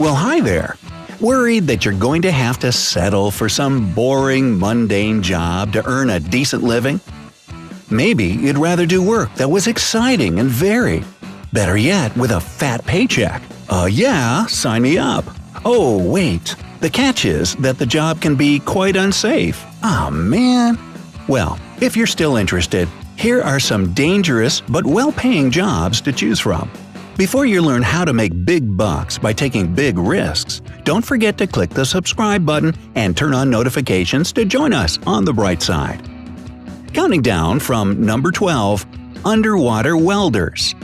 Well, hi there. Worried that you're going to have to settle for some boring, mundane job to earn a decent living? Maybe you'd rather do work that was exciting and varied. Better yet, with a fat paycheck. Yeah, sign me up. Oh, wait. The catch is that the job can be quite unsafe. Aw, man. Well, if you're still interested, here are some dangerous but well-paying jobs to choose from. Before you learn how to make big bucks by taking big risks, don't forget to click the subscribe button and turn on notifications to join us on the bright side. Counting down from number 12, underwater welders.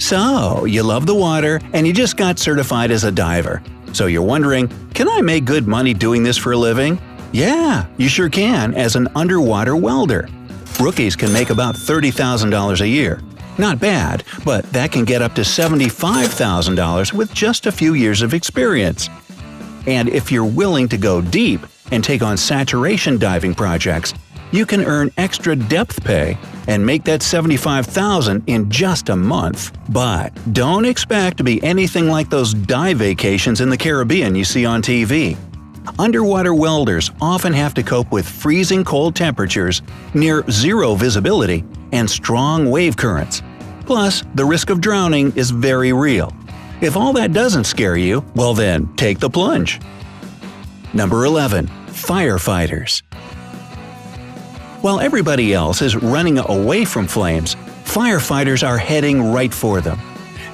So, you love the water and you just got certified as a diver. So you're wondering, can I make good money doing this for a living? Yeah, you sure can as an underwater welder. Rookies can make about $30,000 a year. Not bad, but that can get up to $75,000 with just a few years of experience. And if you're willing to go deep and take on saturation diving projects, you can earn extra depth pay and make that $75,000 in just a month. But don't expect to be anything like those dive vacations in the Caribbean you see on TV. Underwater welders often have to cope with freezing cold temperatures, near zero visibility, and strong wave currents. Plus, the risk of drowning is very real. If all that doesn't scare you, well then, take the plunge. Number 11. Firefighters. While everybody else is running away from flames, firefighters are heading right for them.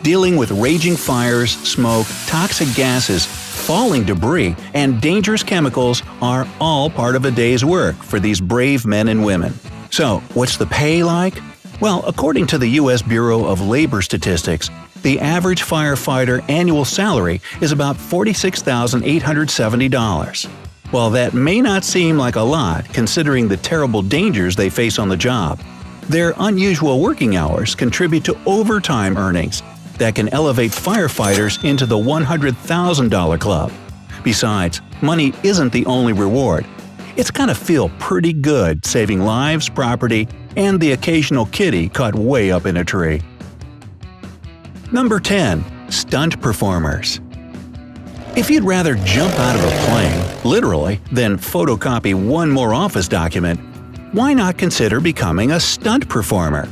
Dealing with raging fires, smoke, toxic gases, falling debris, and dangerous chemicals are all part of a day's work for these brave men and women. So, what's the pay like? Well, according to the U.S. Bureau of Labor Statistics, the average firefighter annual salary is about $46,870. While that may not seem like a lot considering the terrible dangers they face on the job, their unusual working hours contribute to overtime earnings that can elevate firefighters into the $100,000 club. Besides, money isn't the only reward. It's gotta feel pretty good saving lives, property, and the occasional kitty caught way up in a tree. Number 10. Stunt Performers. If you'd rather jump out of a plane, literally, than photocopy one more office document, why not consider becoming a stunt performer?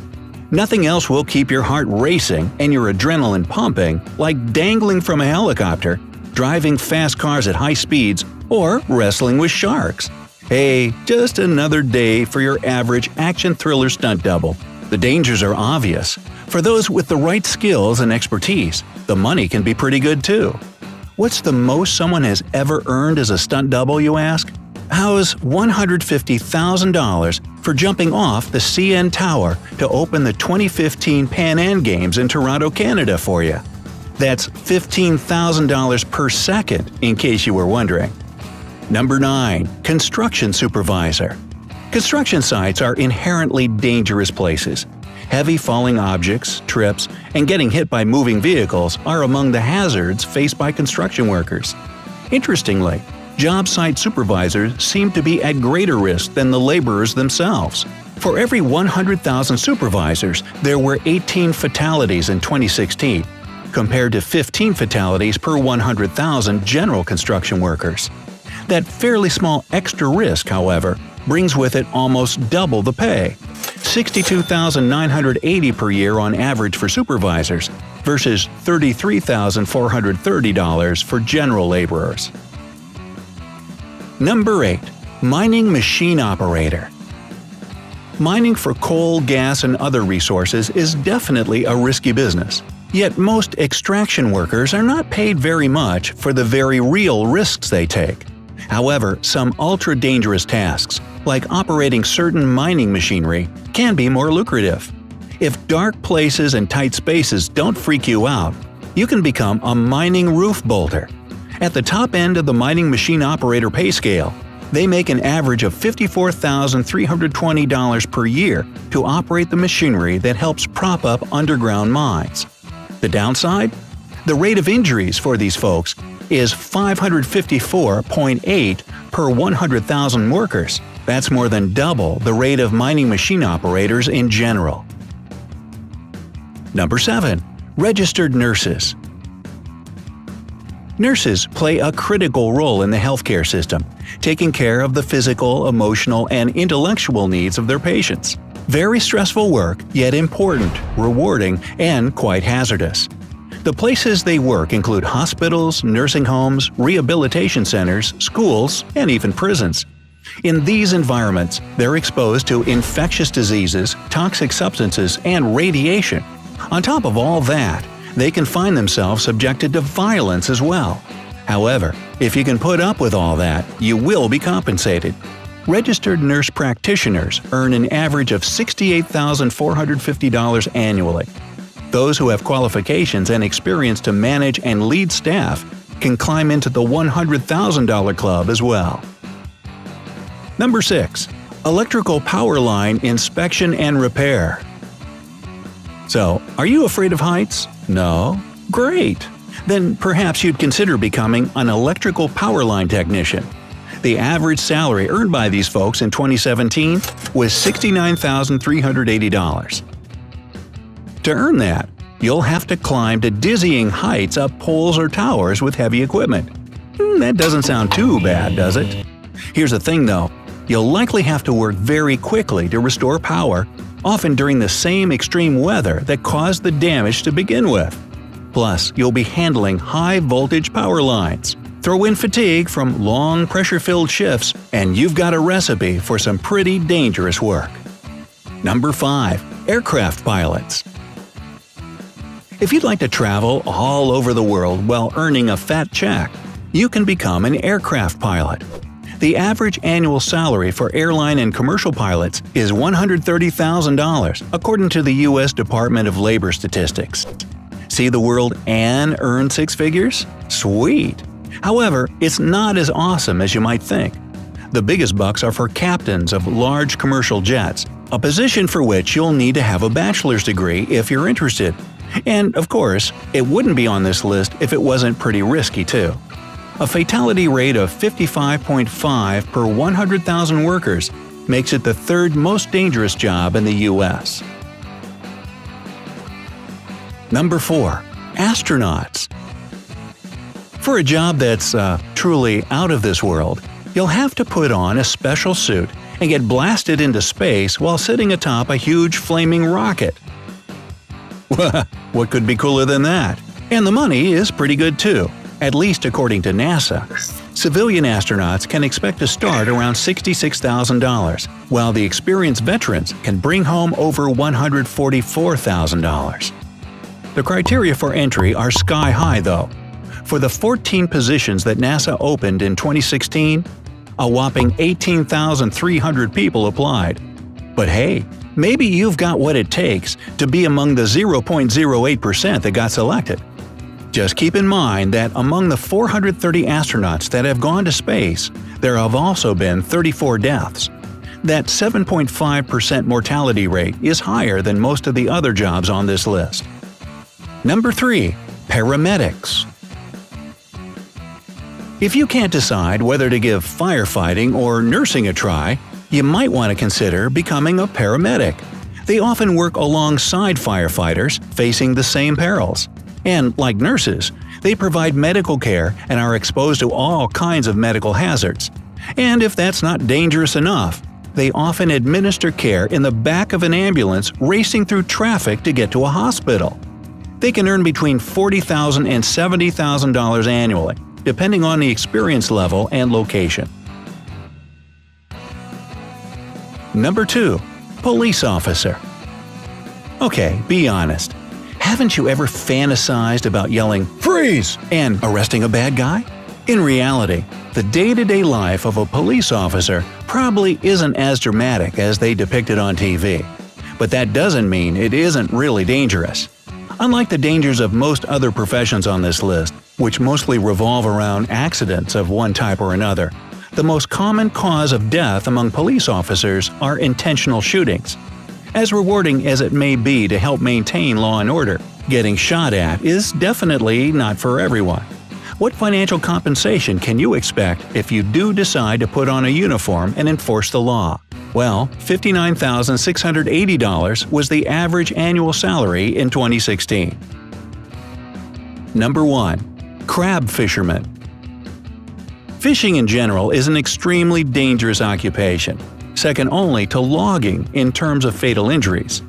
Nothing else will keep your heart racing and your adrenaline pumping like dangling from a helicopter, driving fast cars at high speeds, or wrestling with sharks. Hey, just another day for your average action thriller stunt double. The dangers are obvious. For those with the right skills and expertise, the money can be pretty good too. What's the most someone has ever earned as a stunt double, you ask? How's $150,000 for jumping off the CN Tower to open the 2015 Pan Am Games in Toronto, Canada for you? That's $15,000 per second, in case you were wondering. Number 9. Construction Supervisor. Construction sites are inherently dangerous places. Heavy falling objects, trips, and getting hit by moving vehicles are among the hazards faced by construction workers. Interestingly, job site supervisors seem to be at greater risk than the laborers themselves. For every 100,000 supervisors, there were 18 fatalities in 2016, compared to 15 fatalities per 100,000 general construction workers. That fairly small extra risk, however, brings with it almost double the pay, $62,980 per year on average for supervisors versus $33,430 for general laborers. Number 8. Mining Machine Operator. Mining for coal, gas, and other resources is definitely a risky business. Yet most extraction workers are not paid very much for the very real risks they take. However, some ultra-dangerous tasks, like operating certain mining machinery, can be more lucrative. If dark places and tight spaces don't freak you out, you can become a mining roof bolter. At the top end of the mining machine operator pay scale, they make an average of $54,320 per year to operate the machinery that helps prop up underground mines. The downside? The rate of injuries for these folks is 554.8 per 100,000 workers. That's more than double the rate of mining machine operators in general. Number 7. Registered nurses. Nurses play a critical role in the healthcare system, taking care of the physical, emotional, and intellectual needs of their patients. Very stressful work, yet important, rewarding, and quite hazardous. The places they work include hospitals, nursing homes, rehabilitation centers, schools, and even prisons. In these environments, they're exposed to infectious diseases, toxic substances, and radiation. On top of all that, they can find themselves subjected to violence as well. However, if you can put up with all that, you will be compensated. Registered nurse practitioners earn an average of $68,450 annually. Those who have qualifications and experience to manage and lead staff can climb into the $100,000 club as well. Number 6. Electrical power line inspection and repair. So, are you afraid of heights? No? Great! Then perhaps you'd consider becoming an electrical power line technician. The average salary earned by these folks in 2017 was $69,380. To earn that, you'll have to climb to dizzying heights up poles or towers with heavy equipment. That doesn't sound too bad, does it? Here's the thing though, you'll likely have to work very quickly to restore power, often during the same extreme weather that caused the damage to begin with. Plus, you'll be handling high-voltage power lines. Throw in fatigue from long, pressure-filled shifts, and you've got a recipe for some pretty dangerous work. Number 5. Aircraft pilots. If you'd like to travel all over the world while earning a fat check, you can become an aircraft pilot. The average annual salary for airline and commercial pilots is $130,000, according to the U.S. Department of Labor Statistics. See the world and earn six figures? Sweet! However, it's not as awesome as you might think. The biggest bucks are for captains of large commercial jets, a position for which you'll need to have a bachelor's degree if you're interested. And, of course, it wouldn't be on this list if it wasn't pretty risky too. A fatality rate of 55.5 per 100,000 workers makes it the third most dangerous job in the U.S. Number 4. Astronauts. For a job that's truly out of this world, you'll have to put on a special suit and get blasted into space while sitting atop a huge flaming rocket. What could be cooler than that? And the money is pretty good too, at least according to NASA. Civilian astronauts can expect to start around $66,000, while the experienced veterans can bring home over $144,000. The criteria for entry are sky high though. For the 14 positions that NASA opened in 2016, a whopping 18,300 people applied. But hey, maybe you've got what it takes to be among the 0.08% that got selected. Just keep in mind that among the 430 astronauts that have gone to space, there have also been 34 deaths. That 7.5% mortality rate is higher than most of the other jobs on this list. Number 3. Paramedics. If you can't decide whether to give firefighting or nursing a try, you might want to consider becoming a paramedic. They often work alongside firefighters, facing the same perils. And, like nurses, they provide medical care and are exposed to all kinds of medical hazards. And if that's not dangerous enough, they often administer care in the back of an ambulance racing through traffic to get to a hospital. They can earn between $40,000 and $70,000 annually, depending on the experience level and location. Number 2. Police officer. Okay, be honest. Haven't you ever fantasized about yelling, "Freeze!" and arresting a bad guy? In reality, the day-to-day life of a police officer probably isn't as dramatic as they depict it on TV. But that doesn't mean it isn't really dangerous. Unlike the dangers of most other professions on this list, which mostly revolve around accidents of one type or another, the most common cause of death among police officers are intentional shootings. As rewarding as it may be to help maintain law and order, getting shot at is definitely not for everyone. What financial compensation can you expect if you do decide to put on a uniform and enforce the law? Well, $59,680 was the average annual salary in 2016. Number 1. Crab fisherman. Fishing in general is an extremely dangerous occupation, second only to logging in terms of fatal injuries.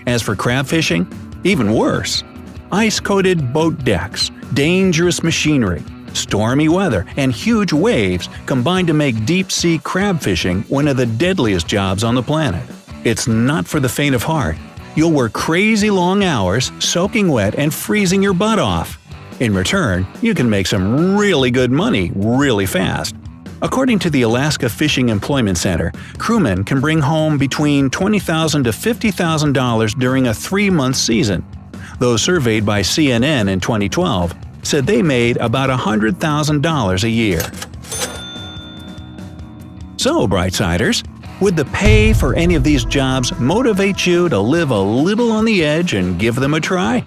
As for crab fishing, even worse. Ice-coated boat decks, dangerous machinery, stormy weather, and huge waves combine to make deep-sea crab fishing one of the deadliest jobs on the planet. It's not for the faint of heart. You'll work crazy long hours, soaking wet and freezing your butt off. In return, you can make some really good money really fast. According to the Alaska Fishing Employment Center, crewmen can bring home between $20,000 to $50,000 during a 3-month season. Those surveyed by CNN in 2012 said they made about $100,000 a year. So, Brightsiders, would the pay for any of these jobs motivate you to live a little on the edge and give them a try?